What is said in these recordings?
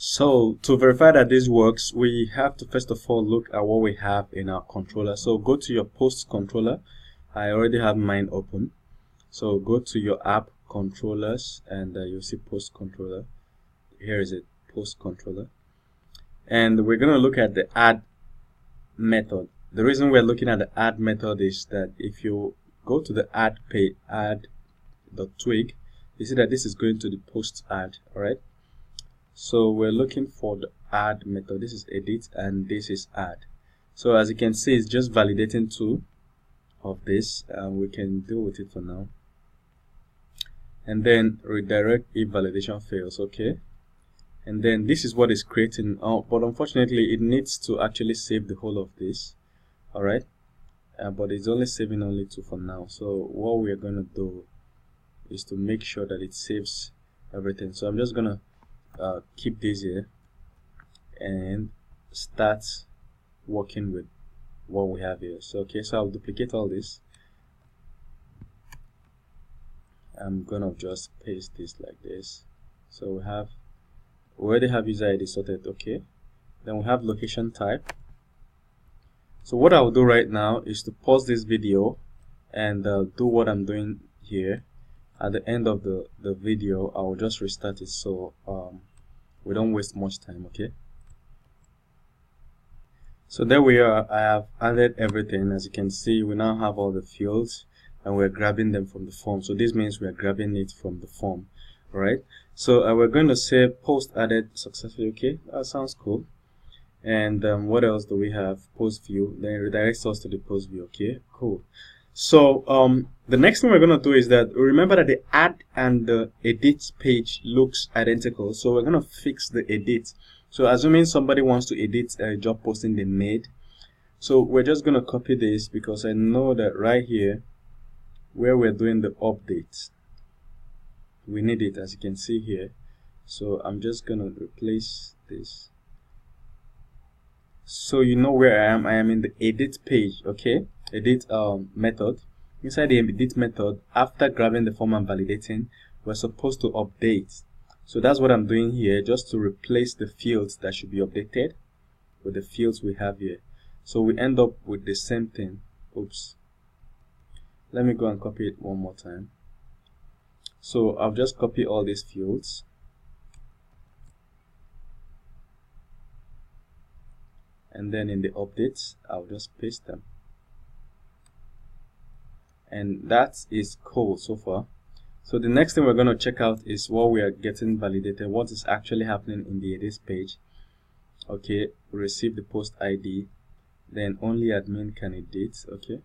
So to verify that this works, we have to first of all look at what we have in our controller. So go to your post controller. I already have mine open. So go to your app controllers and you'll see post controller. Here is it, post controller. And we're going to look at the add method. The reason we're looking at the add method is that if you go to the add page, add.twig, you see that this is going to the post add, alright? So we're looking for the add method. This is edit and this is add. So as you can see, it's just validating two of this, and we can deal with it for now. And then redirect if validation fails, okay? And then this is what is creating, but unfortunately it needs to actually save the whole of this, alright? But it's only saving only two for now. So what we're going to do is to make sure that it saves everything. So I'm just going to keep this here and start working with what we have here. So okay, so I'll duplicate all this. I'm gonna just paste this like this. So we already have user ID sorted, okay. Then we have location type. So what I'll do right now is to pause this video and do what I'm doing here. At the end of the video, I'll just restart it so we don't waste much time, okay. So there we are. I have added everything. As you can see, we now have all the fields and we're grabbing them from the form. So this means we're grabbing it from the form, right? So we're going to say post added successfully, okay. That sounds cool. And what else do we have? Post view, then it redirects us to the post view, okay, cool. So the next thing we're going to do is that remember that the add and the edit page looks identical. So we're going to fix the edit. So assuming somebody wants to edit a job posting they made, so we're just going to copy this because I know that right here where we're doing the update, we need it, as you can see here. So I'm just going to replace this. So you know where I am. I am in the edit page, okay, edit method. Inside the edit method, after grabbing the form and validating, we're supposed to update. So that's what I'm doing here, just to replace the fields that should be updated with the fields we have here. So we end up with the same thing. Oops, let me go and copy it one more time. So I'll just copy all these fields and then in the updates I'll just paste them, and that is cool so far. So the next thing we're going to check out is what we are getting validated, what is actually happening in the edit page. Okay, we receive the post ID, then only admin can edit, okay,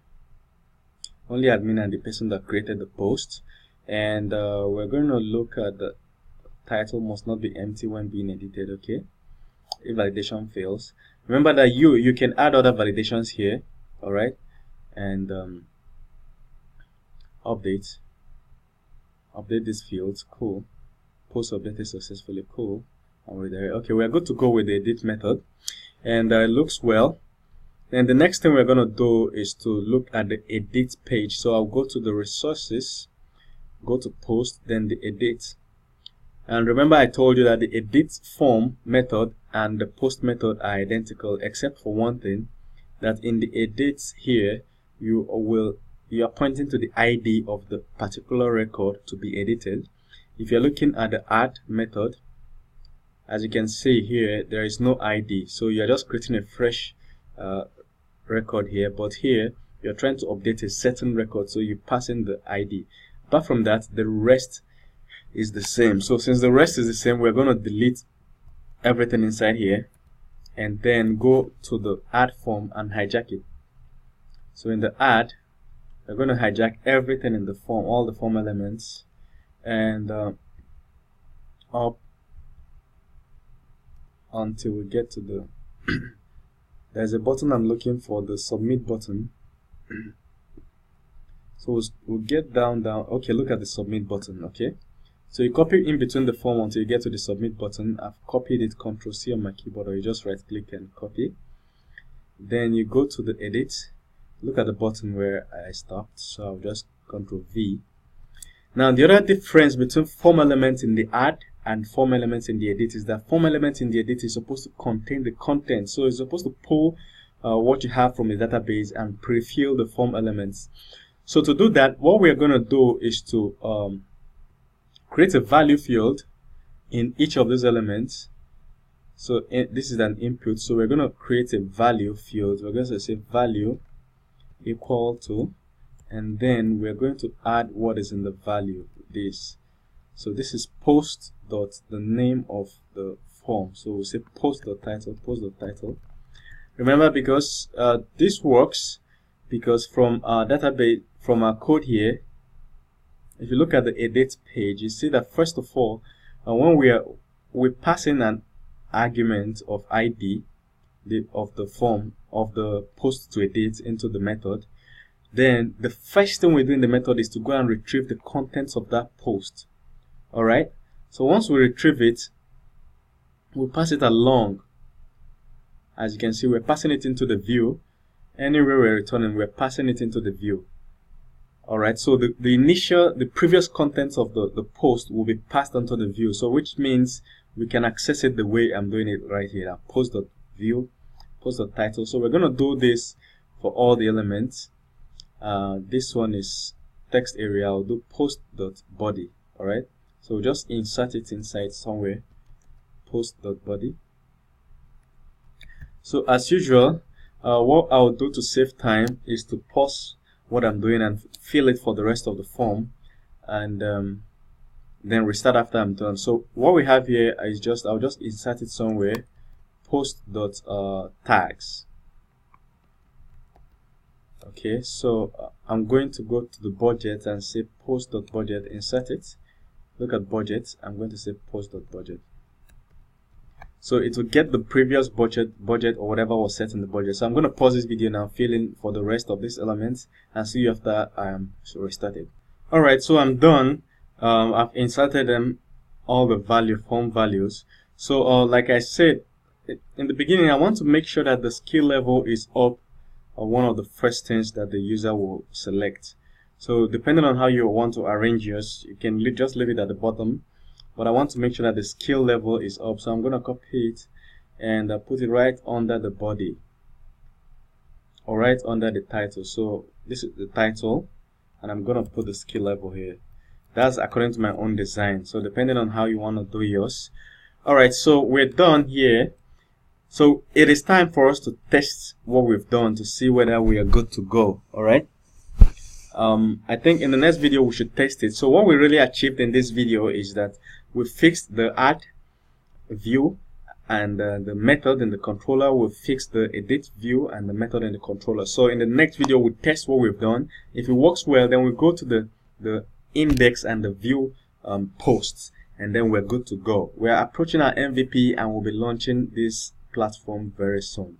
only admin and the person that created the post. And we're going to look at the title must not be empty when being edited, okay. If validation fails, remember that you can add other validations here, all right. And update these fields, cool. Post updated successfully, cool. And we're there. Okay, we're good to go with the edit method, and it looks well. Then the next thing we're going to do is to look at the edit page. So I'll go to the resources, go to post, then the edit. And remember I told you that the edit form method and the post method are identical, except for one thing, that in the edit here you are pointing to the ID of the particular record to be edited. If you're looking at the add method, as you can see here, there is no ID, so you're just creating a fresh record here, but here you're trying to update a certain record, so you pass in the ID. Apart from that, the rest is the same. So since the rest is the same, we're going to delete everything inside here and then go to the add form and hijack it. So in the add, we're going to hijack everything in the form, all the form elements, and up until we get to the there's a button I'm looking for, the submit button. So we'll get down. Okay, look at the submit button. Okay, so you copy in between the form until you get to the submit button. I've copied it, Ctrl C on my keyboard, or you just right click and copy. Then you go to the edit, look at the button where I stopped, so I'll just Ctrl V. Now the other difference between form elements in the add and form elements in the edit is that form element in the edit is supposed to contain the content. So it's supposed to pull what you have from the database and pre-fill the form elements. So to do that, what we're going to do is to create a value field in each of those elements. So this is an input, so we're going to create a value field. We're going to say value equal to, and then we're going to add what is in the value, this. So this is post dot the name of the form. So we'll say post.title. Remember, because this works because from our database, from our code here, if you look at the edit page, you see that first of all, when we pass in an argument of ID of the form of the post to edit into the method, then the first thing we do in the method is to go and retrieve the contents of that post. Alright, so once we retrieve it, we'll pass it along. As you can see, we're passing it into the view. Anywhere we're returning, we're passing it into the view. Alright, so the previous contents of the post will be passed onto the view, so which means we can access it the way I'm doing it right here. Post.view, post.title. So we're going to do this for all the elements. This one is text area. I'll do post.body. Alright, so just insert it inside somewhere. Post.body. So as usual, what I'll do to save time is to pause what I'm doing and fill it for the rest of the form, and then restart after I'm done. So what we have here is I'll just insert it somewhere. Post.tags. Okay, so I'm going to go to the budget and say post.budget, insert it. Look at budget, I'm going to say post.budget. So it will get the previous budget or whatever was set in the budget. So I'm going to pause this video now, fill in for the rest of these elements, and see you after I am restarted. Alright, so I'm done. I've inserted them, all the form values. So like I said in the beginning, I want to make sure that the skill level is up, one of the first things that the user will select. So depending on how you want to arrange yours, you can just leave it at the bottom, but I want to make sure that the skill level is up. So I'm going to copy it and put it right under the body, or right under the title. So this is the title, and I'm going to put the skill level here. That's according to my own design, so depending on how you want to do yours. Alright, so we're done here. So it is time for us to test what we've done to see whether we are good to go. Alright, I think in the next video we should test it. So what we really achieved in this video is that we fixed the add view and the method in the controller. We fixed the edit view and the method in the controller. So in the next video we'll test what we've done. If it works well, then we go to the index and the view posts, and then we're good to go. We're approaching our MVP and we'll be launching this platform very soon.